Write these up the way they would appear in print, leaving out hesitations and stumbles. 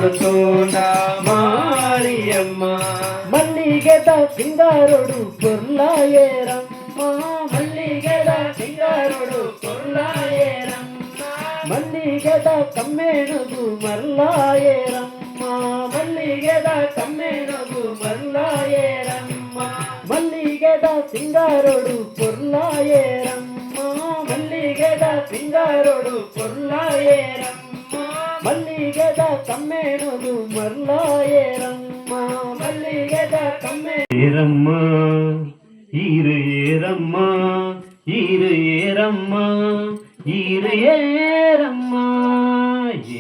ಕೊಡುತ್ತೋಣ ಮಾರಿಯಮ್ಮ ಮಲ್ಲಿಗೆದ ಸಿಂಗಾರೊಡು ಪೊರ್ಲಾಯೇರಮ್ಮ ಮಲ್ಲಿಗೆದ ಸಿಂಗಾರೊಡು ಪೊರ್ಲಾಯೇರಮ್ಮ ಮಲ್ಲಿಗೆದ ಕಮ್ಮೇಣದು ಮರ್ಲಾಯೇರಮ್ಮ ಮಲ್ಲಿಗೆದ ಕಮ್ಮೇಣದು ಮರ್ಲಾಯೇರಮ್ಮ ಮಲ್ಲಿಗೆದ ಸಿಂಗಾರೊಡು ಪೊರ್ಲಾಯೇರಮ್ಮ ಮಲ್ಲಿಗೆದ ಸಿಂಗಾರೊಡು ಪೊರ್ಲಾಯೇರಮ್ಮ ಮಲ್ಲಿಗೆದ ಕಮ್ಮೇಣದು ಮರ್ಲಾಯೇರಮ್ಮ ಮಲ್ಲಿಗೆದ ಕಮ್ಮೆ ಏರಮ್ಮ ಈರು ಏರಮ್ಮ ಈರು ಏರಮ್ಮ ಈರು ಏರಮ್ಮ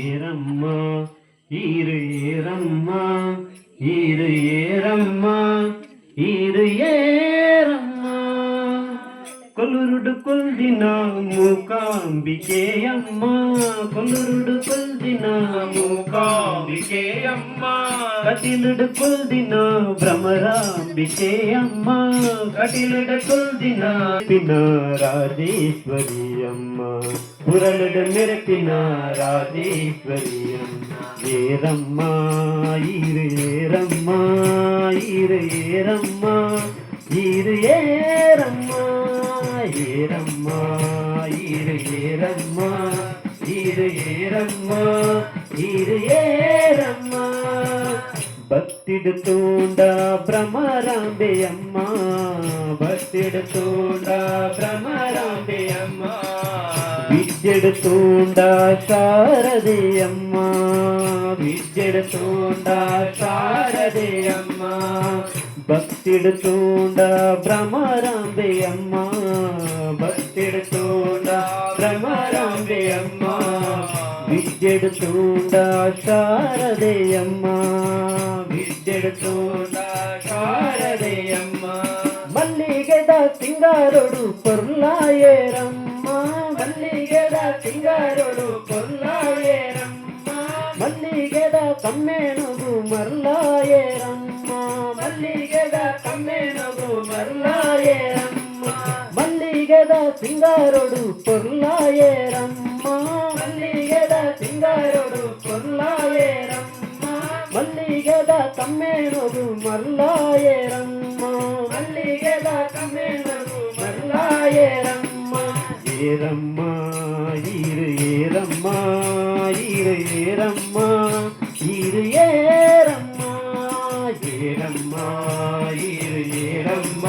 ಏರಮ್ಮ ಈರು ಏರಮ್ಮ ಈರು ಏರಮ್ಮ ಈರು ಏರಮ್ಮ ಕೊಲ್ಲುರುಡು ಕೊಲ್ದಿನ ಮೂಕಾಂಬಿಕೆಯಮ್ಮ ಕೊಲ್ಲುರುಡು ಕೊಲ್ದಿನ ಮೂಕಾಂಬಿಕೆಯಮ್ಮ ಕಟಿಲುಡು ಕೊಲ್ದಿನ ಭ್ರಮರಾಂಬಿಕೆಯಮ್ಮ ಕಟಿಲುಡು ಕೊಲ್ದಿನ ಪಿನ ರಾಜೇಶ್ವರಿಯಮ್ಮ ಪುರಳುಡು ಮೆರಪಿನ ರಾಜೇಶ್ವರಿಯಮ್ಮ ಏರಮ್ಮ ಈರು ಏರಮ್ಮ ಈರು ಏರಮ್ಮ ಈರು ಏರಮ್ಮ ಏರಮ್ಮ ಈರು ಏರಮ್ಮ ಈರು ಏರಮ್ಮ ಈರು ಏರಮ್ಮ ಭಕ್ತಿಡು ತೋಂಡ ಭ್ರಮರಾಂಬೆಯಮ್ಮ ಭಕ್ತಿಡು ತೋಂಡ ಭ್ರಮರಾಂಬೆಯಮ್ಮ ವಿದ್ಯೆಡು ತೋಂಡ ಶಾರದೆಯಮ್ಮ ವಿದ್ಯೆಡು ತೋಂಡ ಶಾರದೆಯಮ್ಮ ಭಕ್ತಿಡು ತೋಂಡ ಭ್ರಮರಾಂಬೆಯಮ್ಮ ಭಕ್ತಿಡು ತೋಂಡ ಭ್ರಮರಾಂಬೆಯಮ್ಮ ವಿದ್ಯೆಡು ತೋಂಡ ಶಾರದೆಯಮ್ಮ ವಿದ್ಯೆಡು ತೋಂಡ ಶಾರದೆಯಮ್ಮ ಮಲ್ಲಿಗೆದ ಸಿಂಗಾರೊಡು ಪೊರ್ಲಾಯೇರಮ್ಮ ಮಲ್ಲಿಗೆದ ಸಿಂಗಾರೊಡು ಪೊರ್ಲಾಯೇರಮ್ಮ ಮಲ್ಲಿಗೆದ ಕಮ್ಮೇಣದು ಮರ್ಲಾಯೇರಮ್ಮ ಮಲ್ಲಿಗೆದ ಕಮ್ಮೇಣದು ಮರ್ಲಾಯೇರಮ್ಮ ಮಲ್ಲಿಗೆದ ಸಿಂಗಾರೊಡು ಪೊರ್ಲಾಯೇರಮ್ಮ ಮಲ್ಲಿಗೆದ ಸಿಂಗಾರೊಡು ಪೊರ್ಲಾಯೇರಮ್ಮ ಮಲ್ಲಿಗೆದ ಕಮ್ಮೇಣದು ಮರ್ಲಾಯೇರಮ್ಮ ಮಲ್ಲಿಗೆದ ಕಮ್ಮೇಣದು ಮರ್ಲಾಯೇರಮ್ಮ ಏರಮ್ಮ ಈರು ಏರಮ್ಮ ಈರು ಏರಮ್ಮ ಈರು ಏರಮ್ಮ ಏರಮ್ಮ ಈರು ಏರಮ್ಮ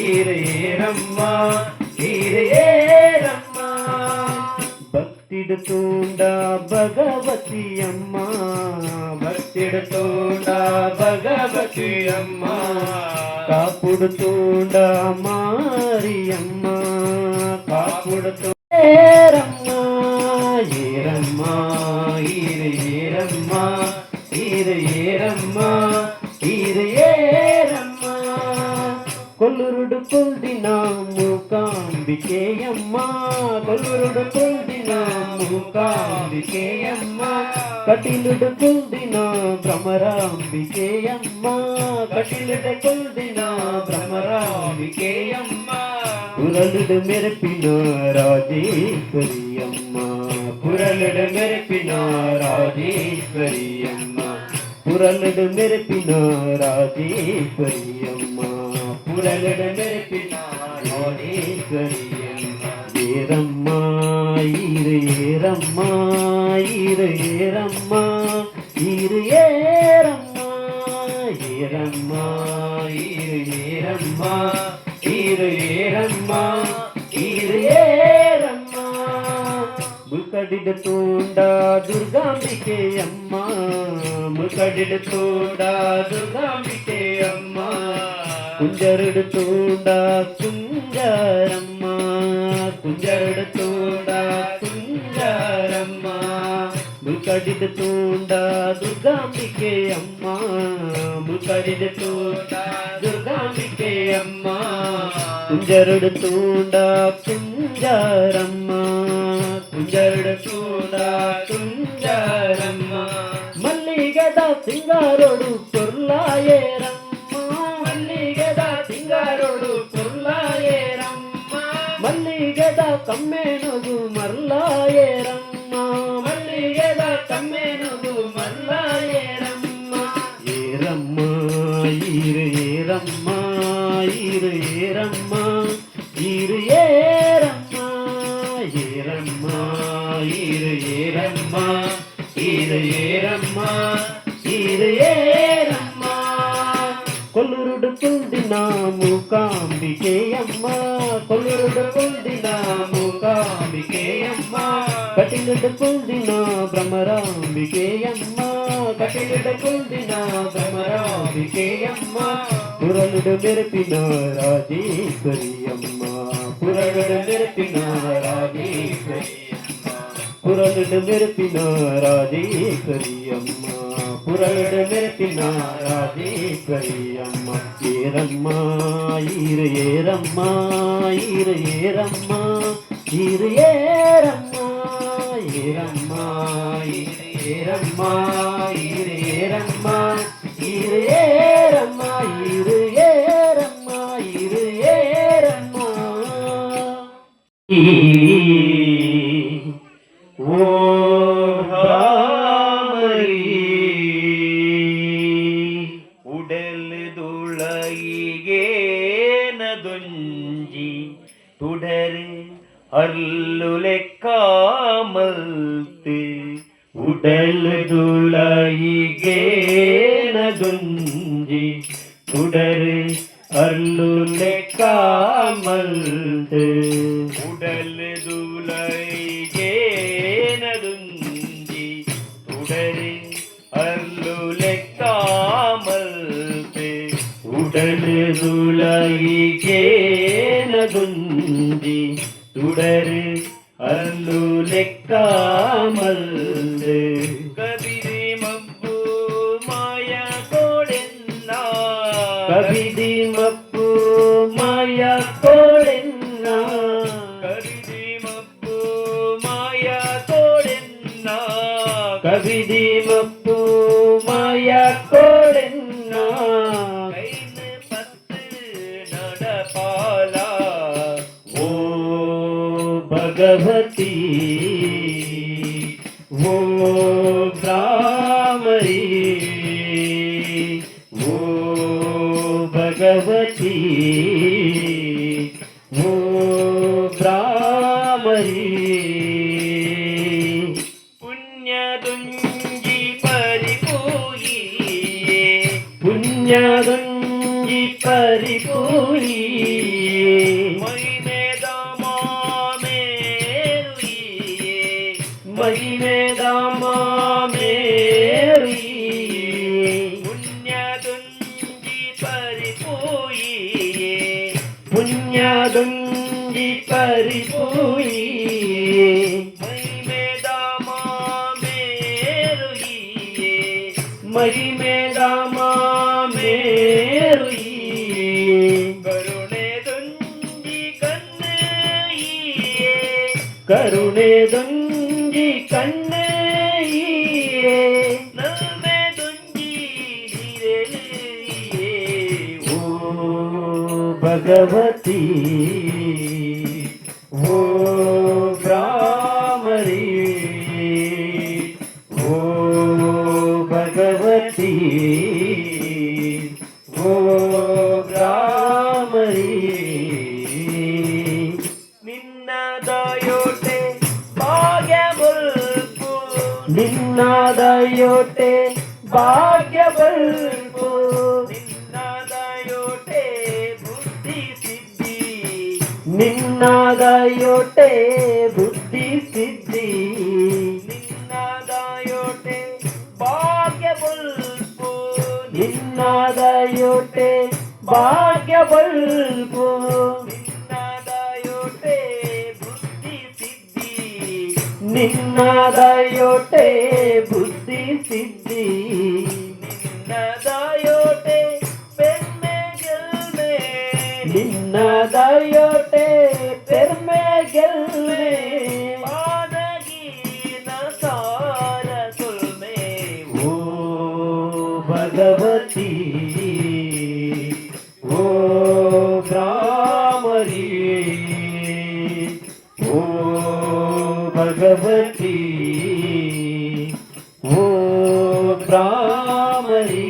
ಈರು ಏರಮ್ಮ ಈರು ಏರಮ್ಮ ಭಕ್ತಿಡು ತೋಂಡ ಭಗವತಿಯಮ್ಮ ಭಕ್ತಿಡು ತೋಂಡ ಭಗವತಿಯಮ್ಮ ಕಾಪುಡು ತೋಂಡ ಮಾರಿಯಮ್ಮ ಕಾಪುಡು ಏರಮ್ಮ ಏರಮ್ಮ ಈರು ಏರಮ್ಮ ಈರು ಏರಮ್ಮ ಈರು ಏರಮ್ಮ ಕೊಲ್ಲುರುಡು ಕೊಲ್ದಿನ ಮೂಕಾಂಬಿಕೆಯಮ್ಮ ಕೊಲ್ಲುರುಡು ಕೊಲ್ದಿನ ಮೂಕಾಂಬಿಕೆಯಮ್ಮ ಕಟಿಲುಡು ಕೊಲ್ದಿನ ಭ್ರಮರಾಂಬಿಕೆಯಮ್ಮ ಕಟಿಲುಡು ಕೊಲ್ದಿನ ಭ್ರಮರಾಂಬಿಕೆಯಮ್ಮ ಪುರಳುಡು ಮೆರಪಿನ ರಾಜೇಶ್ವರಿಯಮ್ಮ ಪುರಳುಡು ಮೆರಪಿನ ರಾಜೇಶ್ವರಿಯಮ್ಮ ಪುರಳುಡು ಮೆರಪಿನ ರಾಜೇಶ್ವರಿಯಮ್ಮ ಪುರಳುಡು ಮೆರಪಿನ ರಾಜೇಶ್ವರಿಯಮ್ಮ ಏರಮ್ಮ ಈರು ಏರಮ್ಮ ಈರು ಏರಮ್ಮ ಈರು ಏರಮ್ಮ ಏರಮ್ಮ ಈರು ಏರಮ್ಮ ಈರು ಏರಮ್ಮ ಈರು ಏರಮ್ಮ ಮುಕಡಿಡು ತೋಂಡ ದುರ್ಗಾಂಬಿಕೆಯಮ್ಮ ಮುಕಡಿಡು ತೋಂಡ ದುರ್ಗಾಂಬಿಕೆಯಮ್ಮ ಕುಂಜರುಡು ತೋಂಡ ಕುಂಜರಮ್ಮ ಕುಂಜರುಡು ತೋಂಡ ಕುಂಜರಮ್ಮ ಮುಕಡಿಡು ತೋಂಡ ದುರ್ಗಾಂಬಿಕೆಯಮ್ಮ ಮುಕಡಿಡು ತೋಂಡ ದುರ್ಗಾಂಬಿಕೆಯಮ್ಮ ಕುಂಜರುಡು ತೋಂಡ ಕುಂಜರಮ್ಮ ಕುಂಜರುಡು ತೋಂಡ ಕುಂಜರಮ್ಮ ಮಲ್ಲಿಗೆದ ಸಿಂಗಾರೊಡು ಪೊರ್ಲಾಯೇರಮ್ಮ ಮಲ್ಲಿಗೆದ ಸಿಂಗಾರೊಡು ಪೊರ್ಲಾಯೇರಮ್ಮ ಮಲ್ಲಿಗೆದ ಕಮ್ಮೇಣದು ಮರ್ಲಾಯೇರಮ್ಮ ಮಲ್ಲಿಗೆದ ಕಮ್ಮೇಣದು ಮರ್ಲಾಯೇರಮ್ಮ ஏரம்மா இரு ஏரம்மா இரு ஏரம்மா இரு ஏரம்மா ஏரம்மா இரு ஏரம்மா இரு ஏரம்மா இரு ஏரம்மா కొల్లురుడు కుందిన మూకాంబికేయమ్మ కొల్లురుడు కుందిన మూకాంబికేయమ్మ కటిలుడు కుందిన భ్రమరాంబికేయమ్మ కటిలుడు కుందిన భ్రమరాంబికేయమ్మ పురలుడు మెరిపిన రాజేశ్వరియమ్మ పురలుడు మెరిపిన రాజేశ్వరియమ్మ పురలుడు మెరిపిన రాజేశ్వరియమ్మ పురలుడు మెరిపిన రాజేశ్వరియమ్మ ఏరమ్మ ఇరు ఏరమ్మ ఇరు ఏరమ్మ ఇరు ఏరమ్మ ఏరమ్మ ఇరు ఏరమ్మ ఇరు ఏరమ్మ ఇరు ఏరమ్మ ఇరు ఏరమ్మ ఇరు ఏరమ్మ ఓ ದುಂಜಿ തുടര് അല്ലുലെക്കാമൽത്ത് ഉടലുതുളയികേനതുഞ്ചി തുടര് അല്ലുലെക്കാമൽത്ത് ഉടലുതുളയികേനതുഞ്ചി തുടര് അല്ലുലെക്കാമൽത്ത് ഉടലുതുളയികേനതുഞ്ചി തുടര് അല്ലുലെക്കാമൽത്ത് കവിതി മബ്ബു മായ കൊടെന്ന കവിതി മബ്ബു മായ കൊടെന്ന കവിതി മബ്ബു മായ കൊടെന്ന കവിതി മബ്ബു മായ കൊടെന്ന കൈന് പത്ത് നടപാല ഓ ഭഗവതി वो भ्रामरी वो भगवती वो भ्रामरी पुण्यदुंजी परिपूयी पुण्यदुंजी परिपूयी महिमेदामा मेरी पुण्यदुंजी परिपूयी पुण्यदुंजी परिपूयी महिमेदामा मेरी महिमेदामा मेरी करुणे दुंजी कन्नैये करुणे दुंजी कन्नैये नमे दुंजी हिरलिये ओ भगवती ओ भ्रामरी ओ भगवती ओ भ्रामरी ನಿನ್ನದಯೋಟೆ ನಿನ್ನದಯೋಟೆ ಭಾಗ್ಯವಲ್ಪು ನಿನ್ನದಯೋಟೆ ಬುದ್ಧಿ ಸಿದ್ಧಿ ನಿನ್ನದಯೋಟೆ ಬುದ್ಧಿ ಸಿದ್ಧಿ ನಿನ್ನದಯೋಟೆ ಭಾಗ್ಯವಲ್ಪು ನಿನ್ನದಯೋಟೆ ಭಾಗ್ಯವಲ್ಪು ನಿನ್ನದಯೋಟೆ ಬುದ್ಧಿ ಸಿದ್ಧಿ ನಿನ್ನದಯೋಟೆ ಪೆರ್ಮೆ ಗೆಲ್ಮೆ ನಿನ್ನದಯೋಟೆ ಪೆರ್ಮೆ ಗೆಲ್ಮೆ ಪಾದಗೀನ ಸಾರ ಸುಲ್ಮೆ ಓ ಭಗವತಿ ಓ ಭ್ರಾಮರಿ ओ भगवती ओ भ्रामरी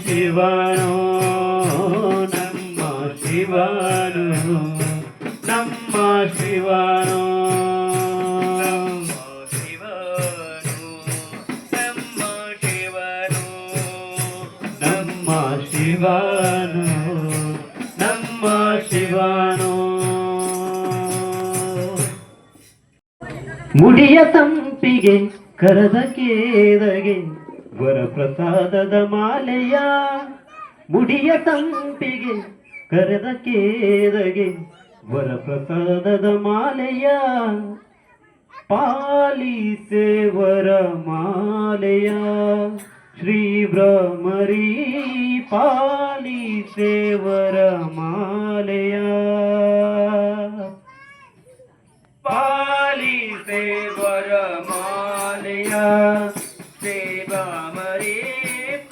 ಶಿವನು ನಮ್ಮ ಶಿವನು ನಮ್ಮ ಶಿವನು ನಮ್ಮ ಶಿವನು ನಮ್ಮ ಶಿವನು ಮುಡಿಯ ತಂಪಿಗೆ ಕರದ ಕೇದಗೆ ವರಪ್ರಸಾದದ ಮಾಲೆಯ ಮುಡಿಯ ತಂಪಿಗೆ ಕರೆದ ಕೇದಗೆ ವರಪ್ರಸಾದದ ಮಾಲೆಯ ಪಾಲಿಸೆ ವರ ಮಾಲೆಯ ಶ್ರೀ ಭ್ರಮರಿ ಪಾಲಿಸೆ ವರ ಮಾಲೆಯ ಪಾಲಿಸೆ ವರ ಮಾಲೆಯ ಸೇವಾಮರಿ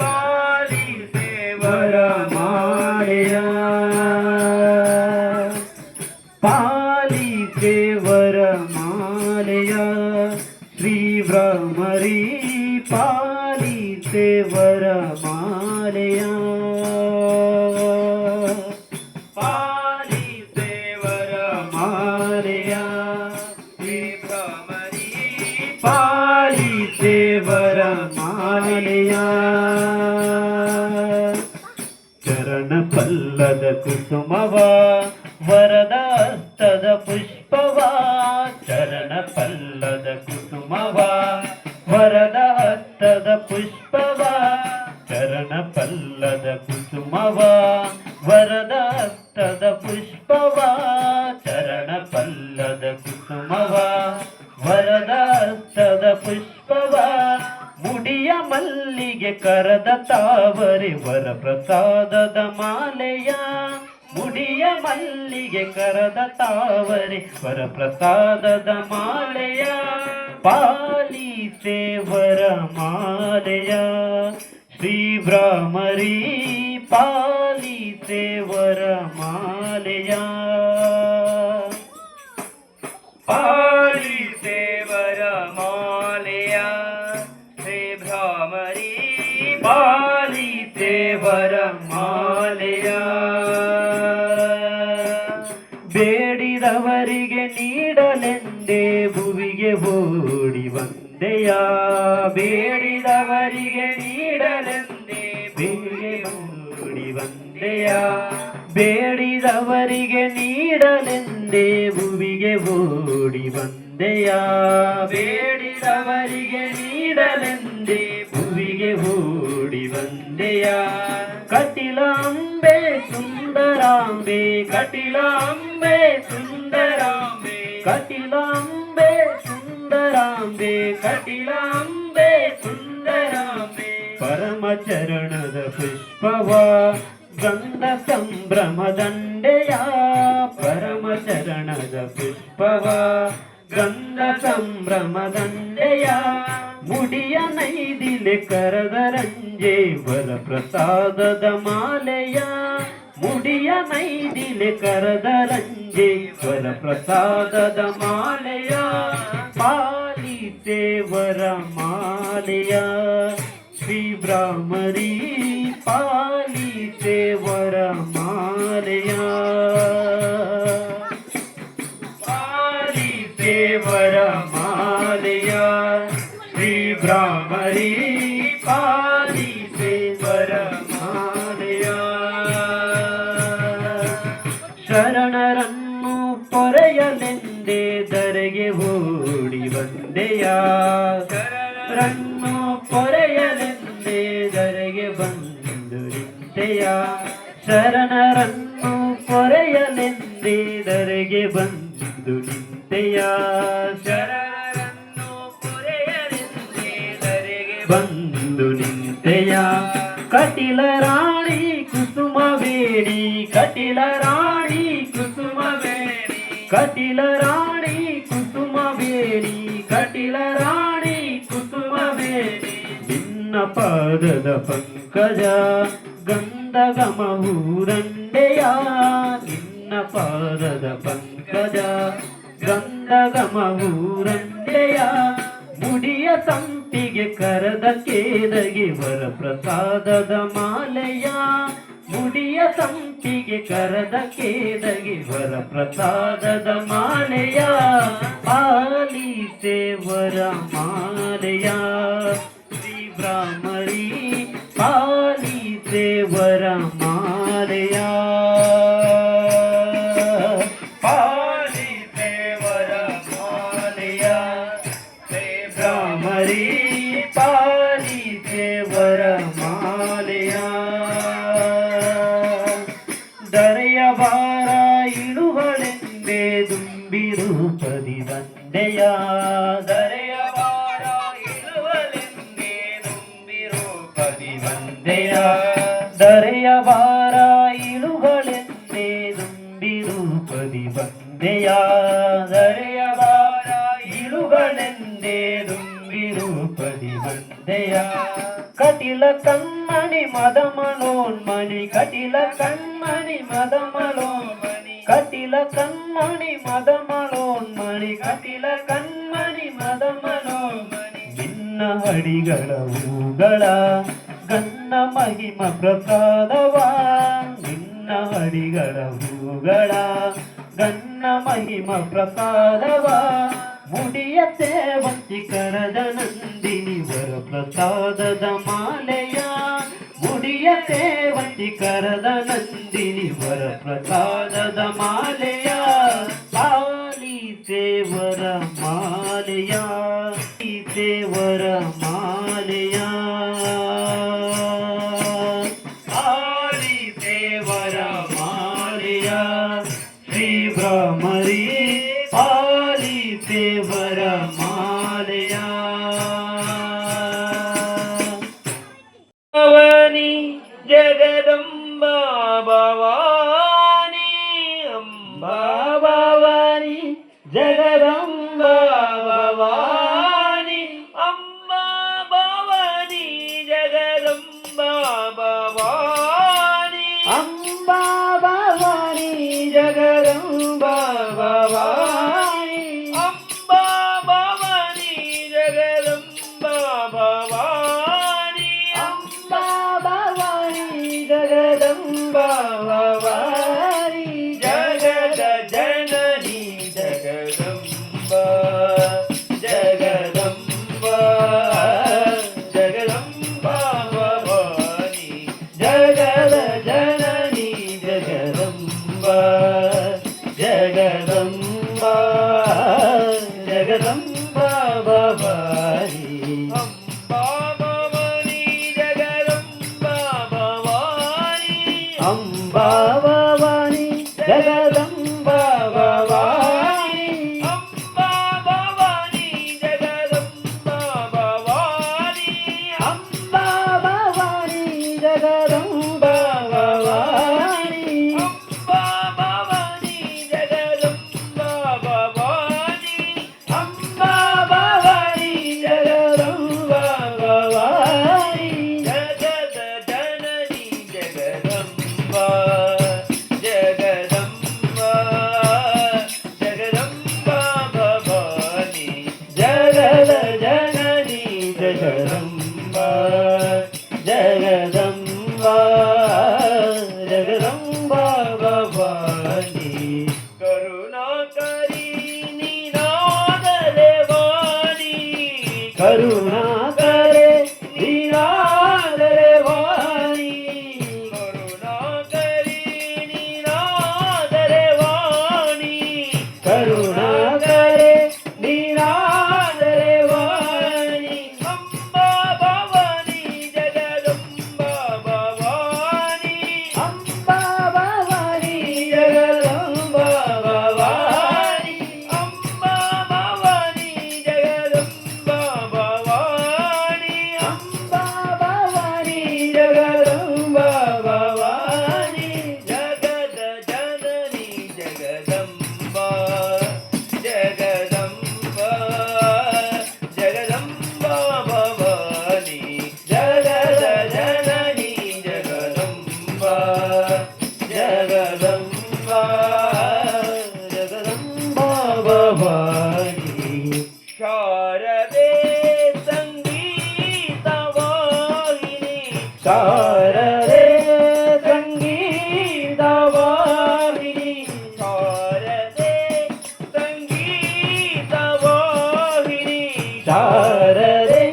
ಪಾಲಿಸೆ ವರ ಮಾಲೆಯ ಪಾಲಿಸೆ ವರ ಮಾಲೆಯ ಶ್ರೀ ಭ್ರಮರಿ ಪಾಲಿಸೆ ವರ ಮಾಲೆಯ ಪಾಲಿಸೆ ವರ ಮಾಲೆಯ ಶ್ರೀ ಭ್ರಮರಿ ಪಾಲಿಸೆ ವರ ಮಾಲೆಯ ಚರಣ ಪಲ್ಲದ ಕುಸುಮವ ವರದ ಹಸ್ತದ ಪುಷ್ಪವ ಚರಣ ಪಲ್ಲದ ಕುಸುಮವ ವರದ ಹಸ್ತದ ಪುಷ್ಪವ ಚರಣ ಪಲ್ಲದ ಕುಸುಮವ ವರದ ಹಸ್ತದ ಪುಷ್ಪವ ಚರಣ ಪಲ್ಲದ ಕುಸುಮವ ವರದ ಹಸ್ತದ ಪುಷ್ಪವ ಮುಡಿಯ ಮಲ್ಲಿಗೆ ಕರದ ತಾವರೆ ವರ ಪ್ರಸಾದದ ಮಾಲೆಯ ಮುಡಿಯ ಮಲ್ಲಿಗೆ ಕರದ ತಾವರೆ ವರ ಪ್ರಸಾದದ ಮಾಲೆಯ ಪಾಲಿಸೆ ವರ ಮಾಲೆಯ ಶ್ರೀ ಭ್ರಮರಿ ಪಾಲಿಸೆ ವರ ಮಾಲೆಯ ಪಾಲಿಸೆ ವರ ಮಾಲೆಯ ಶ್ರೀ ಭ್ರಮರಿ ಪಾಲಿಸೆ ವರ ಮಾಲೆಯ ಬೇಡಿದವರಿಗೆ ನೀಡಲೆಂದೇ ಭುವಿಗೆ ಓಡಿ ಬಂದೆಯ ಬೇಡಿದವರಿಗೆ ನೀಡಲೆಂದೇ ಭುವಿಗೆ ಓಡಿ ಬಂದೆಯ ಬೇಡಿದವರಿಗೆ ನೀಡಲೆಂದೇ ಭುವಿಗೆ ಓಡಿ ಬಂದೆಯ ಬೇಡಿದವರಿಗೆ ನೀಡಲೆಂದೇ ಭುವಿಗೆ ಓಡಿ ಬಂದೆಯ ಕಟಿಲಾಂಬೆ ಸುಂದರಾಂಬೆ ಕಟಿಲಾಂಬೆ ಸುಂದರಾಂಬೆ ಕಟಿಲಾಂಬೆ ಸುಂದರಾಂಬೆ ಕಟಿಲಾಂಬೆ ಸುಂದರಾಂಬೆ ಪರಮ ಚರಣದ ಪುಷ್ಪವ ಗಂಧ ಸಂಭ್ರಮ ದಂಡೆಯ ಪರಮ ಚರಣದ ಪುಷ್ಪವ ಗಂಧ ಸಂಭ್ರಮ ದಂಡೆಯ ಮುಡಿಯ ನೈದಿಲೆ ಕರದ ರಂಜೆ ವರ ಪ್ರಸಾದದ ಮಾಲೆಯ ಮುಡಿಯ ನೈದಿಲೆ ಕರದ ರಂಜೆ ವರ ಪ್ರಸಾದದ ಮಾಲೆಯ ಪಾಲಿಸೆ ವರ ಮಾಲೆಯ ಶ್ರೀ ಭ್ರಮರಿ ಪಾಲಿಸೆ ವರ ಮಾಲೆಯ ಪಾಲಿಸೆ ವರ ಮಾಲೆಯ ಶ್ರೀ ಭ್ರಮರಿ ಪಾಲಿಸೆ ವರ ಮಾಲೆಯ ಶರಣರನ್ನು ಪೊರೆಯಲೆಂದೇ ಧರೆಗೆ ಓಡಿ ಬಂದೆಯ ಶರಣರನ್ನು ಪೊರೆಯಲೆಂದೇ ಧರೆಗೆ ಬಂದು ನಿಂತೆಯ ಶರಣರನ್ನು ಪೊರೆಯಲೆಂದೇ ಧರೆಗೆ ಬಂದು ನಿಂತೆಯ ಶರಣರನ್ನು ಪೊರೆಯಲೆಂದೇ ಧರೆಗೆ ಬಂದು ನಿಂತೆಯ ಕಟಿಲ ರಾಣಿ ಕುಸುಮವೇಣಿ ಕಟಿಲ ರಾಣಿ ಕುಸುಮವೇಣಿ ಕಟಿಲ ರಾಣಿ ಕುಸುಮವೇಣಿ ಕಟಿಲ ರಾಣಿ ಕುಸುಮವೇಣಿ ನಿನ್ನ ಪಾದದ ಪಂಕಜ ಗಂಧಗಮ ಹೂರಂಡೆಯ ನಿನ್ನ ಪಾದದ ಪಂಕಜ ಗಂಧಗಮ ಹೂರಂಡೆಯ ಮುಡಿಯ ಸಂಪಿಗೆ ಕರದ ಕೇದಗೆ ವರಪ್ರಸಾದದ ಮಾಲೆಯ ಮುಡಿಯ ಸಂಪಿಗೆ ಕರದ ಕೇದಗೆ ವರಪ್ರಸಾದದ ಮಾಲೆಯ ಪಾಲಿಸೆ ವರ ಮಾಲೆಯ ಶ್ರೀ ಬ್ರಾಹ್ಮಣಿ ಪಾಲಿಸೆ ವರ ಮಾಲೆಯ ಪಾಲಿಸೆ ವರ ಮಾಲೆಯ ಶ್ರೀ ಬ್ರಾಹ್ಮಣಿ ಪಾಲಿಸೆ ವರ ಮಾಲೆಯ ದರೆಯ ಭಾರ ಇಳುವಳೆಂದೇ ದುಂಬಿರೂಪದಿ ದಂಡೆಯ ದರೆಯ ಭಾರ ಇಳುವಳೆಂದೇ ದುಂಬಿರೂಪದಿ ವಂದೆಯ ದರೆಯ ಭಾರ ಇಳುವಳೆಂದೇ ದುಂಬಿರೂಪದಿ ವಂದೆಯ ದರೆಯ ಭಾರ ಇಳುಗಳೆಂದೇ ದುಂಬಿರೂಪದಿ ವಂದೆಯ ಕಟಿಲ ಕಣ್ಮಣಿ ಮದ ಮನೋನ್ಮಣಿ ಕಟಿಲ ಕಣ್ಮಣಿ ಮದ ಮನೋನ್ಮಣಿ ಕಟಿಲ ಕಣ್ಮಣಿ ಮದ ಮನೋನ್ಮಣಿ ಕಟಿಲ ಕಣ್ಮಣಿ ಮದ ಮನೋನ್ಮಣಿ ನಿನ್ನ ಹಡಿಗಳ ಹೂಗಳ ಗನ್ನ ಮಹಿಮ ಪ್ರಸಾದವ ನಿನ್ನ ಹಡಿಗಳ ಹೂಗಳ ಗನ್ನ ಮಹಿಮ ಪ್ರಸಾದವ ಮುಡಿಯ ಸೇವಂತಿ ಕರದ ನಂದಿನಿ ವರ ಪ್ರಸಾದದ ಮಾಲೆಯ ಮುಡಿಯ ಸೇವಂತಿ ಕರದ ನಂದಿನಿ ವರ ಪ್ರಸಾದದ ಮಾಲೆಯ ಪಾಲಿಸೆ ವರ ಮಾಲೆಯ ಪಾಲಿಸೆ ವರ ಮಾಲೆಯ ಪಾಲಿಸೆ ವರ ಮಾಲೆಯ ಶ್ರೀ ಬ್ರಹ್ಮರಿ ಪಾಲಿಸೆ ವರ ಮಾಲೆಯ ಭವಾನಿ ಜಗದಂಬಾ ಭವಾನಿ ಅಂಬಾ ಭವಾನಿ ಜಗದಂಬಾ ಭವಾನಿ ಅಂಬಾ ಭವಾನಿ ಜಗದಂಬಾ ಭವಾನಿ ಅಂಬಾ ಭವಾನಿ ಜಗದಂಬಾ ಭವಾನಿ ಅಂಬಾ ಭವಾನಿ ಜಗದಂಬಾ ಭವಾನಿ ಅಂಬಾ ಭವಾನಿ ಜಗದಂಬಾ ಭವಾನಿ ಜಗದ ಜನನಿ ಜಗದಂಬಾ ಜಗದಂಬಾ ಜಗದಂಬಾ ಭವಾನಿ ಜಗದ ಜನನಿ ಜಗದಂಬಾ ಜಗದಂಬಾ ಜಗದಂಬಾ ಭವಾನಿ ಅಂಬಾ ಭವಾನಿ ಜಗದಂಬಾ ಭವಾನಿ ಅಂಬಾ ಭವಾನಿ ಜಗದಂಬಾ ಭವಾನಿ ಅಂಬಾ ಭವಾನಿ ಜಗದಂಬಾ ಭವಾನಿ ಅಂಬಾ ಭವಾನಿ ಜಗದಂಬಾ ಭವಾನಿ ಅಂಬಾ ಭವಾನಿ ಜಗದಂಬಾ ಭವಾನಿ ಅಂಬಾ ಭವಾನಿ ಜಗದಂಬಾ ಭವಾನಿ ಜಗದ ಜನನಿ ಜಗದಂಬಾ ಜಗದಂಬಾ ಶಾರದೆ ಸಂಗೀತ ವಾಹಿನಿ ಶಾರದೆ ಸಂಗೀತ ವಾಹಿನಿ ಶಾರದೆ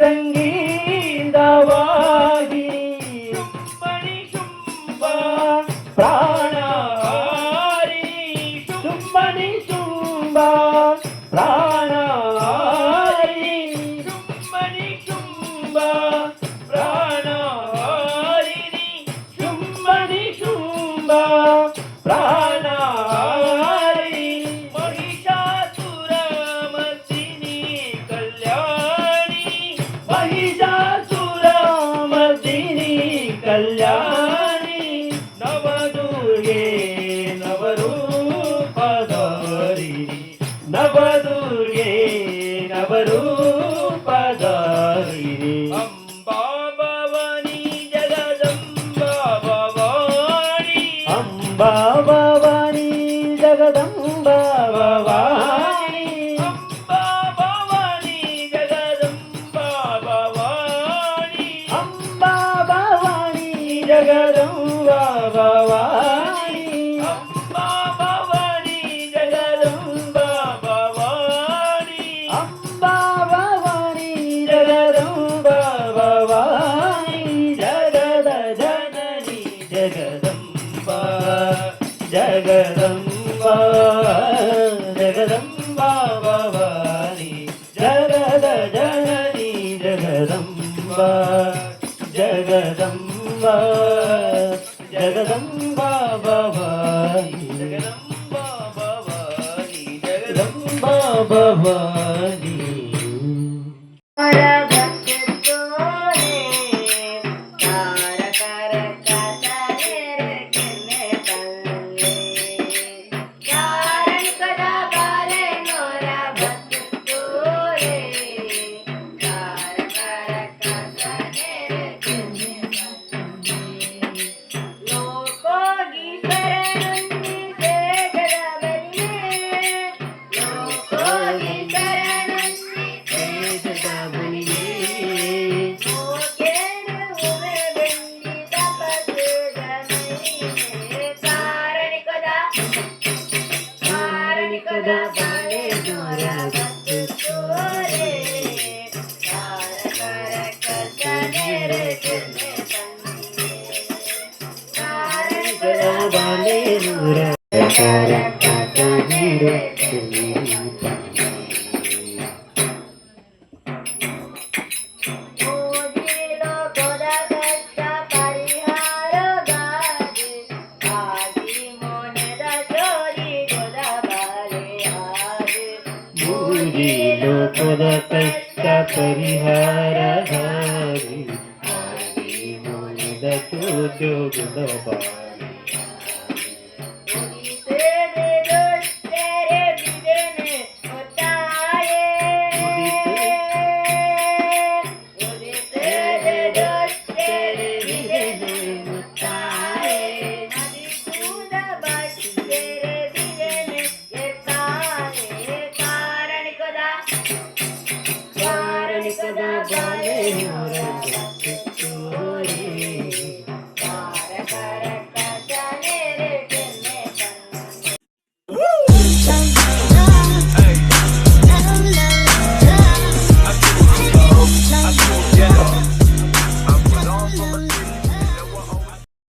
ಸಂಗೀತ ವಾಹಿನಿ ಶುಂಭನಿ ಶುಂಭ ಪ್ರಾಣಹಾರಿಣಿ ಶುಂಭನಿ ಶುಂಭ ಪ್ರಾಣಹಾರಿಣಿ ಶುಂಭನಿ ಶುಂಭ ಪ್ರಾಣಹಾರಿಣಿ ಶುಂಭನಿ ಶುಂಭ ಪ್ರಾಣಹಾರಿಣಿ ಮಹಿಷಾಸುರಮರ್ದಿನಿ ಕಲ್ಯಾಣಿ ಮಹಿಷಾಸುರಮರ್ದಿನಿ ಕಲ್ಯಾಣಿ ನವದುರ್ಗೆ ನವರೂಪಧಾರಿಣಿ ನವದುರ್ಗೆ ನವರೂಪಧಾರಿಣಿ ಅಂಬಾ ಭವಾನಿ ಜಗದಂಬಾ ಭವಾನಿ ಅಂಬಾ ಭವಾನಿ ಜಗದಂಬಾ ಭವಾನಿ ಅಂಬಾ ಭವಾನಿ ಜಗದಂಬಾ ಭವಾನಿ ಅಂಬಾ ಭವಾನಿ ಜಗದಂಬಾ ಭವಾನಿ ಅಂಬಾ ಭವಾನಿ ಜಗದಂಬಾ ಭವಾನಿ ಅಂಬಾ ಭವಾನಿ ಜಗದಂಬಾ ಭವಾನಿ ಜಗದ ಜನನಿ ಜಗದಂಬಾ ಜಗದಂಬಾ ಜಗದಂಬಾ ಭವಾನಿ ಜಗದ ಜನನಿ ಜಗದಂಬಾ ಜಗದಂಬಾ ಜಗದಂಬಾ ಭವಾನಿ ಜಗದಂಬಾ ಭವಾನಿ ಜಗದಂಬಾ ಭವಾನಿ ಲೋಕದ ಕಷ್ಟ ಪರಿಹಾರಧಾರಿ ಮುನಿದ ಚೋದ್ಯೋಗದ ಬಾರಿ ಕಾರಣಿಕದ ಬಾಲೆ